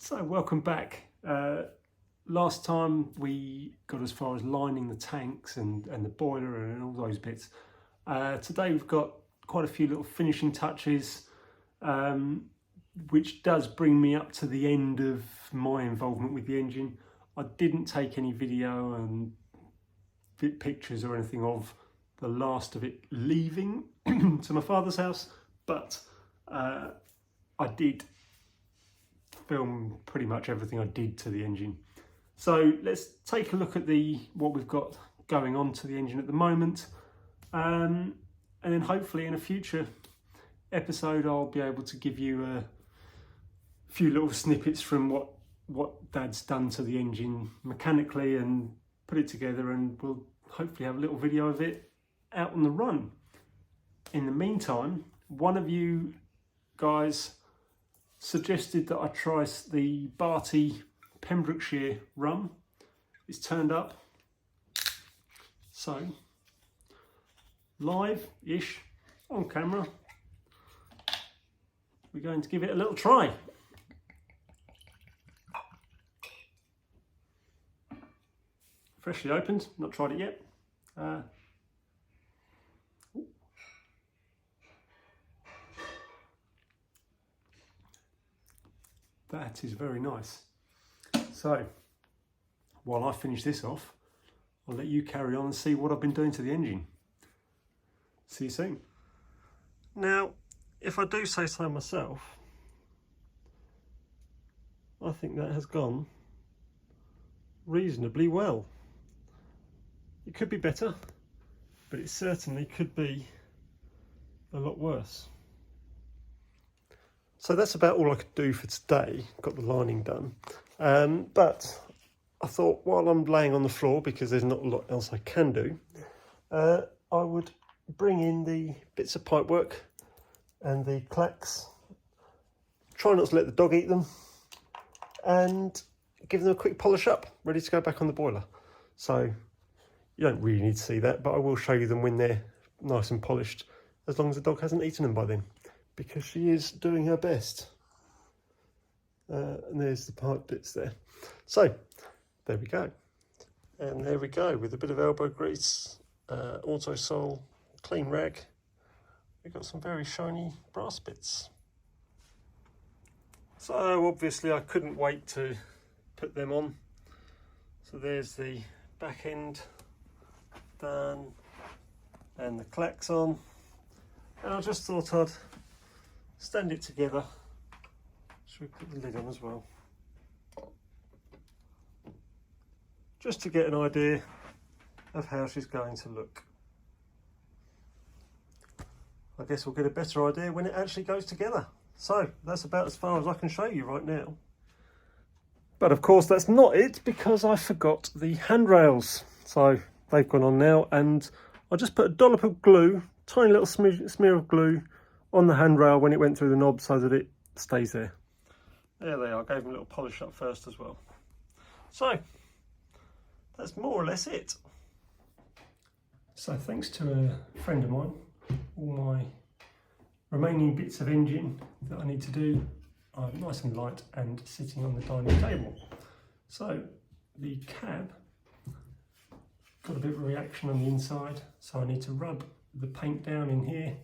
So welcome back. Last time we got as far as lining the tanks and the boiler and all those bits. Today we've got quite a few little finishing touches, which does bring me up to the end of my involvement with the engine. I didn't take any video and pictures or anything of the last of it leaving to my father's house, but I did film pretty much everything I did to the engine. So let's take a look at what we've got going on to the engine at the moment, and then hopefully in a future episode I'll be able to give you a few little snippets from what Dad's done to the engine mechanically and put it together, and we'll hopefully have a little video of it out on the run. In the meantime, one of you guys suggested that I try the Barty Pembrokeshire rum. It's turned up, so live-ish on camera, we're going to give it a little try. Freshly opened, not tried it yet. That is very nice. So, while I finish this off, I'll let you carry on and see what I've been doing to the engine. See you soon. Now, if I do say so myself, I think that has gone reasonably well. It could be better, but it certainly could be a lot worse. So that's about all I could do for today. Got the lining done. But I thought while I'm laying on the floor, because there's not a lot else I can do, I would bring in the bits of pipework and the clacks. Try not to let the dog eat them, and give them a quick polish up, ready to go back on the boiler. So you don't really need to see that, but I will show you them when they're nice and polished, as long as the dog hasn't eaten them by then, because she is doing her best. And there's the pipe bits there. So there we go. And there we go, with a bit of elbow grease, auto sole, clean rag. We've got some very shiny brass bits. So obviously I couldn't wait to put them on. So there's the back end done and the clacks on. And I just thought I'd stand it together. Should we put the lid on as well? Just to get an idea of how she's going to look. I guess we'll get a better idea when it actually goes together. So that's about as far as I can show you right now. But of course that's not it, because I forgot the handrails. So they've gone on now, and I just put a dollop of glue, tiny little smear of glue on the handrail when it went through the knob, so that it stays there. There they are. I gave them a little polish up first as well. So that's more or less it. So thanks to a friend of mine, all my remaining bits of engine that I need to do are nice and light and sitting on the dining table. So the cab got a bit of a reaction on the inside, so I need to rub the paint down in here.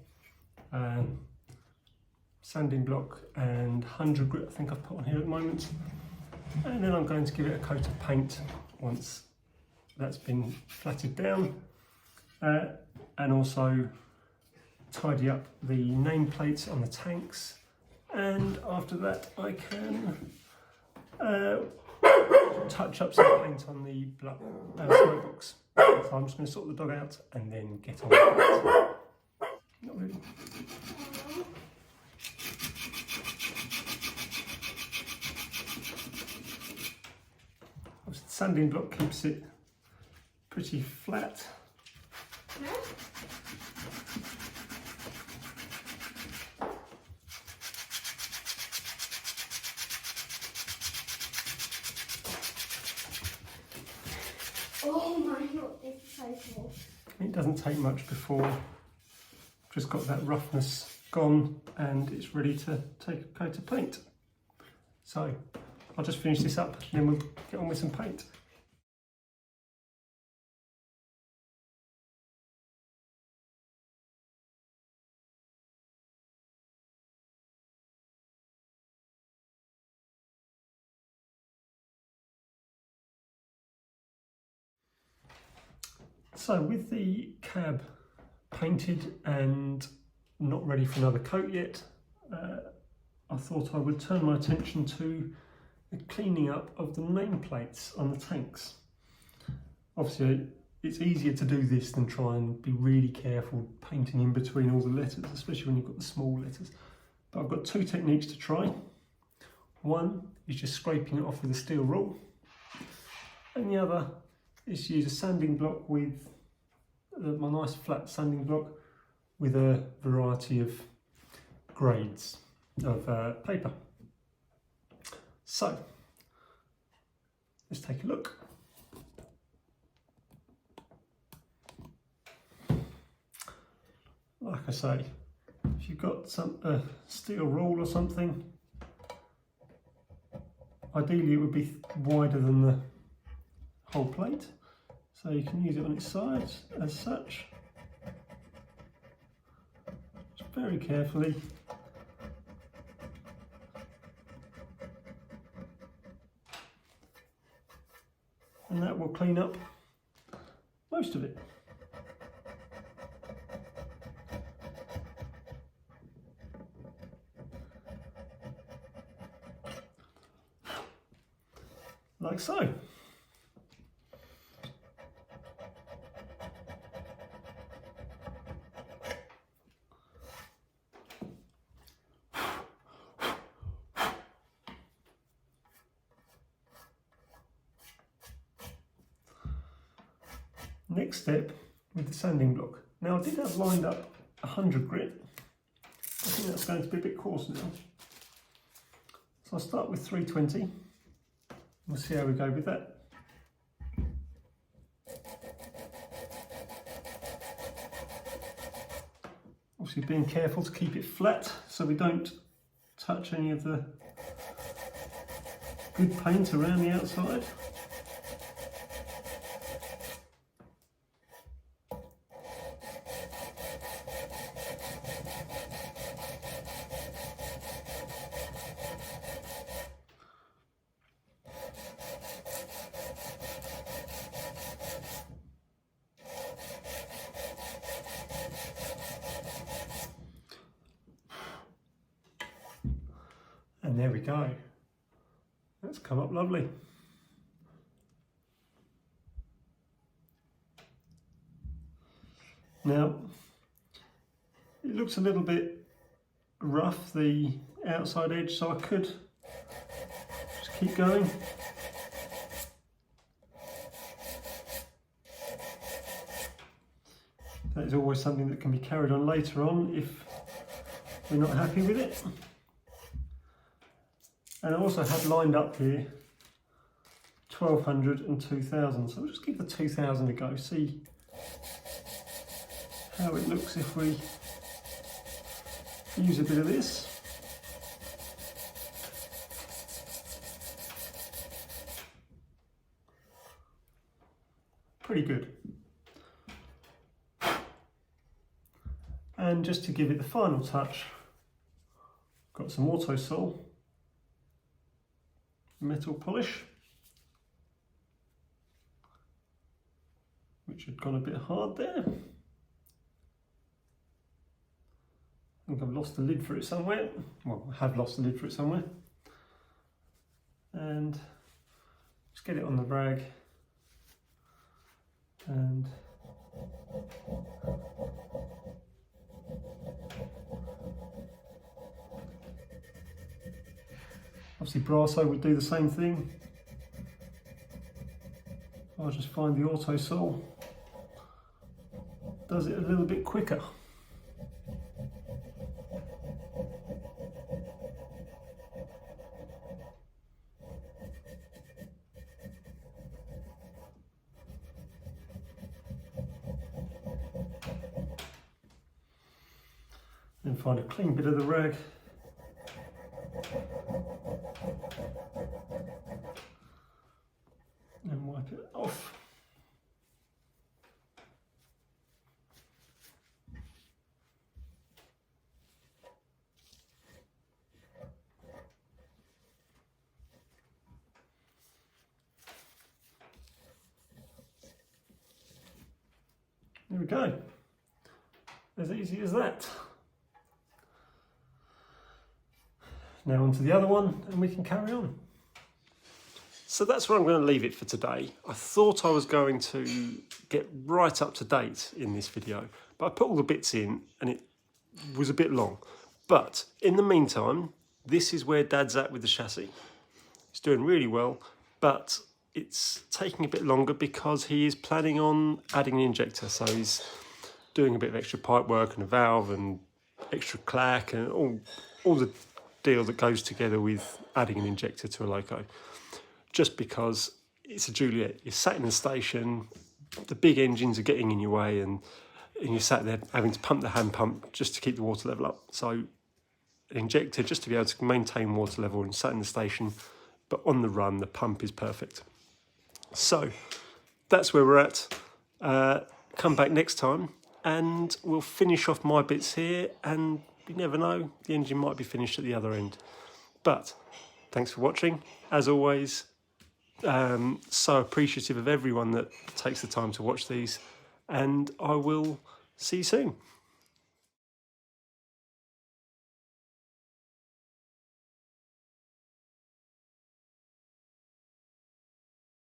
Sanding block and 100 grit I think I've put on here at the moment, and then I'm going to give it a coat of paint once that's been flatted down, and also tidy up the nameplates on the tanks, and after that I can touch up some paint on the smoke box. So I'm just going to sort the dog out and then get on with it. Not really. The sanding block keeps it pretty flat. Oh my god, it's so cool. It doesn't take much before just got that roughness gone and it's ready to take a coat of paint. So I'll just finish this up and then we'll get on with some paint. So with the cab painted and not ready for another coat yet, I thought I would turn my attention to the cleaning up of the nameplates on the tanks. Obviously it's easier to do this than try and be really careful painting in between all the letters, especially when you've got the small letters. But I've got two techniques to try. One is just scraping it off with a steel rule, and the other is to use a sanding block with my nice flat sanding block with a variety of grades of paper. So let's take a look. Like I say, if you've got some steel rule or something, ideally it would be wider than the whole plate, so you can use it on its sides as such. Just very carefully. And that will clean up most of it. Like so. Next step with the sanding block. Now I did have lined up 100 grit. I think that's going to be a bit coarse now. So I'll start with 320. We'll see how we go with that. Obviously being careful to keep it flat so we don't touch any of the good paint around the outside. And there we go. That's come up lovely. Now, it looks a little bit rough, the outside edge, so I could just keep going. That is always something that can be carried on later on if we're not happy with it. And I also had lined up here 1200 and 2000, so we'll just give the 2000 a go, see how it looks if we use a bit of this. Pretty good. And just to give it the final touch, got some Autosol metal polish, which had gone a bit hard there. I think I've lost the lid for it somewhere. Well, I have lost the lid for it somewhere. And just get it on the rag and obviously Brasso would do the same thing. I'll just find the Autosol. Does it a little bit quicker. Then find a clean bit of the rag. there we go. As easy as that. Now onto the other one and we can carry on. So that's where I'm going to leave it for today. I thought I was going to get right up to date in this video, but I put all the bits in and it was a bit long. But in the meantime, this is where Dad's at with the chassis. He's doing really well, but it's taking a bit longer because he is planning on adding an injector. So he's doing a bit of extra pipe work and a valve and extra clack and all the deal that goes together with adding an injector to a loco. Just because it's a Juliet, you're sat in the station, the big engines are getting in your way, and you're sat there having to pump the hand pump just to keep the water level up. So an injector just to be able to maintain water level and sat in the station, but on the run, the pump is perfect. So that's where we're at. Come back next time and we'll finish off my bits here, and you never know, the engine might be finished at the other end. But thanks for watching, as always. So appreciative of everyone that takes the time to watch these, and I will see you soon.